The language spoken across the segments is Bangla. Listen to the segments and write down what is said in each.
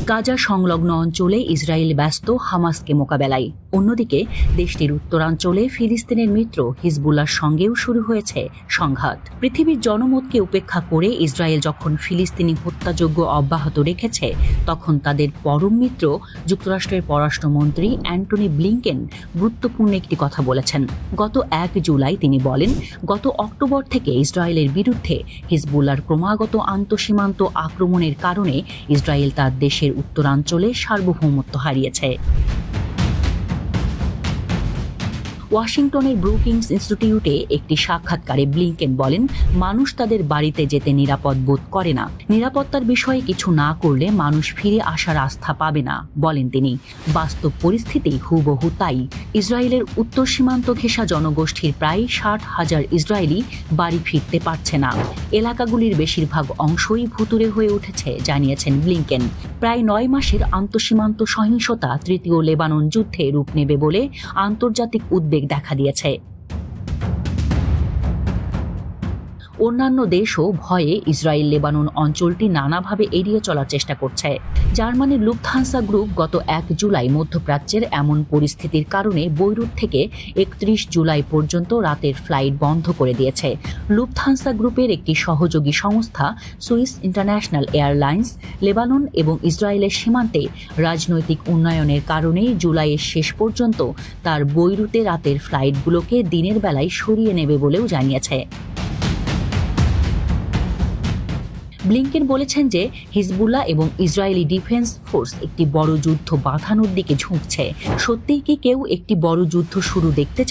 গাজা সংলগ্ন অঞ্চলে ইসরায়েল ব্যস্ত হামাসকে মোকাবেলায়। অন্যদিকে দেশটির উত্তরাঞ্চলে ফিলিস্তিনের মিত্র হিজবুল্লাহর সঙ্গেও শুরু হয়েছে সংঘাত। পৃথিবীর জনমতকে উপেক্ষা করে ইসরায়েল যখন ফিলিস্তিনি হত্যাযজ্ঞ অব্যাহত রেখেছে, তখন তাদের পরম মিত্র যুক্তরাষ্ট্রের পররাষ্ট্রমন্ত্রী অ্যান্টনি ব্লিংকেন গুরুত্বপূর্ণ একটি কথা বলেছেন। গত 1 জুলাই তিনি বলেন, গত অক্টোবর থেকে ইসরায়েলের বিরুদ্ধে হিজবুল্লাহর ক্রমাগত আন্তঃসীমান্ত আক্রমণের কারণে ইসরায়েল তার দেশের উত্তরাঞ্চলে সার্বভৌমত্ব হারিয়েছে। ওয়াশিংটনের ব্রুকিংস ইনস্টিটিউটে একটি সাক্ষাৎকারে ব্লিংকেন বলেন, মানুষ তাদের বাড়িতে যেতে নিরাপদ বোধ করে না। নিরাপত্তার বিষয়ে কিছু না করলে মানুষ ফিরে আসার আস্থা পাবে না, বলেন তিনি। বাস্তব পরিস্থিতি হুবহু তাই। ইসরায়েলের উত্তর সীমান্ত ঘেঁষা জনগোষ্ঠীর প্রায় 60,000 ইসরায়েলি বাড়ি ফিরতে পারছে না। এলাকাগুলির বেশিরভাগ অংশই ভুতুড়ে হয়ে উঠেছে, জানিয়েছেন ব্লিংকেন। প্রায় 9 মাসের আন্তঃসীমান্ত সহিংসতা তৃতীয় লেবানন যুদ্ধে রূপ নেবে বলে আন্তর্জাতিক উদ্বেগ দেখা দিয়েছে। অন্যান্য দেশও ভয়ে ইসরায়েল লেবানন অঞ্চলটি নানাভাবে এড়িয়ে চলার চেষ্টা করছে। জার্মানির লুফথানসা গ্রুপ গত 1 জুলাই মধ্যপ্রাচ্যের এমন পরিস্থিতির কারণে বৈরুত থেকে 31 জুলাই পর্যন্ত রাতের ফ্লাইট বন্ধ করে দিয়েছে। লুফথানসা গ্রুপের একটি সহযোগী সংস্থা সুইস ইন্টারন্যাশনাল এয়ারলাইন্স লেবানন এবং ইসরায়েলের সীমান্তে রাজনৈতিক উন্নয়নের কারণে জুলাইয়ের শেষ পর্যন্ত তার বৈরুতে রাতের ফ্লাইটগুলোকে দিনের বেলায় সরিয়ে নেবে বলেও জানিয়েছে। ব্লিংকেন বলেছেন যে হিজবুল্লাহ এবং ইসরায়েলি ডিফেন্স ফোর্স একটি বড় যুদ্ধ বাঁধানোর দিকে ঝুঁকছে। সত্যিই কি কেউ একটি বড় যুদ্ধ শুরু দেখতে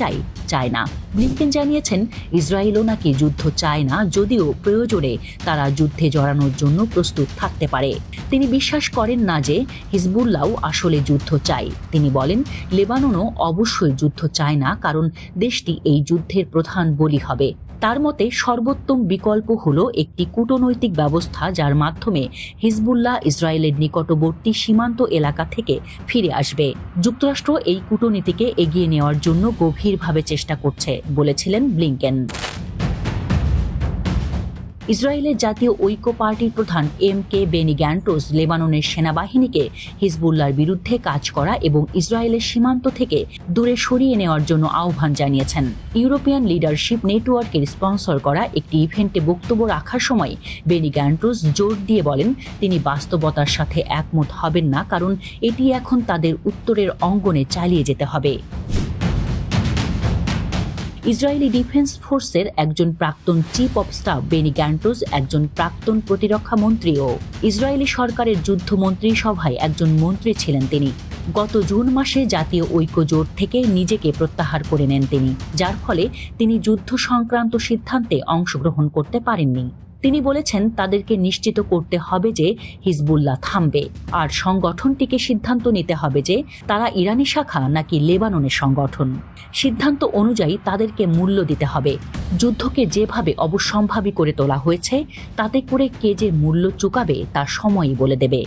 চায় না? ব্লিংকেন জানিয়েছেন, ইসরায়েলও নাকি যুদ্ধ চায় না, যদিও প্রয়োজনে তারা যুদ্ধে জড়ানোর জন্য প্রস্তুত থাকতে পারে। তিনি বিশ্বাস করেন না যে হিজবুল্লাহও আসলে যুদ্ধ চায়। তিনি বলেন, লেবাননও অবশ্যই যুদ্ধ চায় না, কারণ দেশটি এই যুদ্ধের প্রধান বলি হবে। তার মতে সর্বোত্তম বিকল্প হলো একটি কূটনৈতিক ব্যবস্থা, যার মাধ্যমে হিজবুল্লাহ ইসরায়েলের নিকটবর্তী সীমান্ত এলাকা থেকে ফিরে আসবে। যুক্তরাষ্ট্র এই কূটনীতিকে এগিয়ে নেওয়ার জন্য গভীরভাবে চেষ্টা করছে, বলেছিলেন ব্লিংকেন। ইসরায়েলের জাতীয় ঐক্য পার্টির প্রধান MK বেনি গ্যান্টোস লেবাননের সেনাবাহিনীকে হিজবুল্লাহর বিরুদ্ধে কাজ করা এবং ইসরায়েলের সীমান্ত থেকে দূরে সরিয়ে নেওয়ার জন্য আহ্বান জানিয়েছেন। ইউরোপিয়ান লিডারশিপ নেটওয়ার্কের স্পন্সর করা একটি ইভেন্টে বক্তব্য রাখার সময় বেনি গ্যান্টোস জোর দিয়ে বলেন, তিনি বাস্তবতার সাথে একমত হবেন না, কারণ এটি এখন তাদের উত্তরের অঙ্গনে চালিয়ে যেতে হবে। ইসরায়েলি ডিফেন্স ফোর্সের একজন প্রাক্তন চিফ অব স্টাফ বেনি গ্যান্টোস একজন প্রাক্তন প্রতিরক্ষা মন্ত্রীও। ইসরায়েলি সরকারের যুদ্ধমন্ত্রী সভায় একজন মন্ত্রী ছিলেন তিনি। গত জুন মাসে জাতীয় ঐক্য জোট থেকে নিজেকে প্রত্যাহার করে নেন তিনি, যার ফলে তিনি যুদ্ধ সংক্রান্ত সিদ্ধান্তে অংশগ্রহণ করতে পারেননি। তিনি বলেছেন, তাদেরকে নিশ্চিত করতে হবে যে হিজবুল্লাহ থামবে, আর সংগঠনটিকে সিদ্ধান্ত নিতে হবে যে তারা ইরানি শাখা নাকি লেবাননের সংগঠন। সিদ্ধান্ত অনুযায়ী তাদেরকে মূল্য দিতে হবে। যুদ্ধকে যেভাবে অবশ্যম্ভাবী করে তোলা হয়েছে, তাতে করে কে যে মূল্য চুকাবে তা সময়ই বলে দেবে।